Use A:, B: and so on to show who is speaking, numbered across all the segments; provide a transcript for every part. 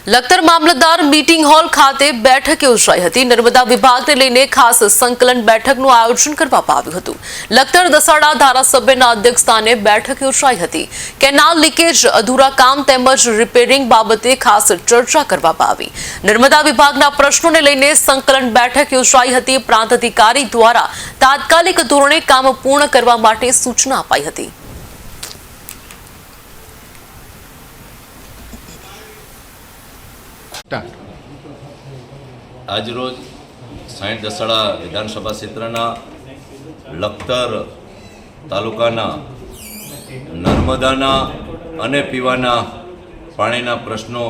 A: લખતર મામલતદાર meeting hall ખાતે બેઠક યોજાઈ હતી। નર્મદા વિભાગને લઈને ખાસ સંકલન બેઠકનું આયોજન કરવામાં આવ્યું હતું। લખતર દસાડા ધારાસભ્યના અધ્યક્ષસ્થાને બેઠક યોજાઈ હતી। કેનાલ લીકેજ, અધૂરા કામ તેમજ રિપેરિંગ બાબતે ખાસ ચર્ચા કરવામાં આવી। નર્મદા વિભાગના પ્રશ્નોને લઈને સંકલન બેઠક યોજાઈ હતી। પ્રાંત અધિકારી દ્વારા તાત્કાલિક ધોરણે કામ પૂર્ણ કરવા માટે સૂચના અપાઈ હતી।
B: આજરોજ સાઈઠ દસાડા વિધાનસભા ક્ષેત્રના લખતર તાલુકાના નર્મદાના અને પીવાના પાણીના પ્રશ્નો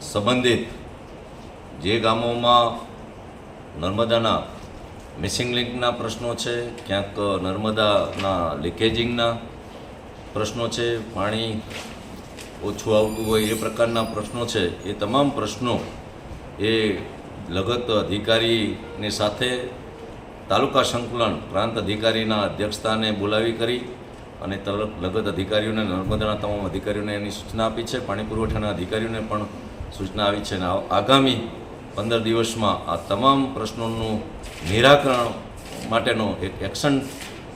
B: સંબંધિત જે ગામોમાં નર્મદાના મિસિંગ લિંકના પ્રશ્નો છે, ક્યાંક નર્મદાના લીકેજિંગના પ્રશ્નો છે, પાણી ઓછું આવતું હોય એ પ્રકારના પ્રશ્નો છે, એ તમામ પ્રશ્નો એ લગત અધિકારીની સાથે તાલુકા સંકલન પ્રાંત અધિકારીના અધ્યક્ષસ્થાને બોલાવી કરી અને લગત અધિકારીઓને નર્મદાના તમામ અધિકારીઓને એની સૂચના આપી છે। પાણી પુરવઠાના અધિકારીઓને પણ સૂચના આવી છે અને આગામી 15 દિવસમાં આ તમામ પ્રશ્નોનું નિરાકરણ માટેનો એક એક્શન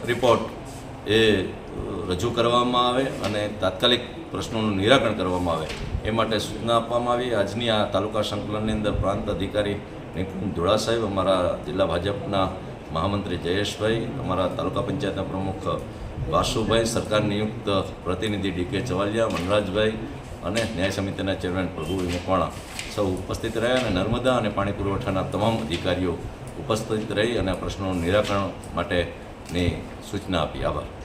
B: રિપોર્ટ એ રજૂ કરવામાં આવે અને તાત્કાલિક પ્રશ્નોનું નિરાકરણ કરવામાં આવે એ માટે સૂચના આપવામાં આવી। આજની આ તાલુકા સંકલનની અંદર પ્રાંત અધિકારી નિકુંજ ધોળા સાહેબ, અમારા જિલ્લા ભાજપના મહામંત્રી જયેશભાઈ, અમારા તાલુકા પંચાયતના પ્રમુખ વાસુભાઈ, સરકાર નિયુક્ત પ્રતિનિધિ ડીકે ચવાલિયા, વનરાજભાઈ અને ન્યાય સમિતિના ચેરમેન પ્રભુ મકવાણા સૌ ઉપસ્થિત રહ્યા અને નર્મદા અને પાણી પુરવઠાના તમામ અધિકારીઓ ઉપસ્થિત રહી અને પ્રશ્નોનું નિરાકરણ માટેની સૂચના આપી। આભાર।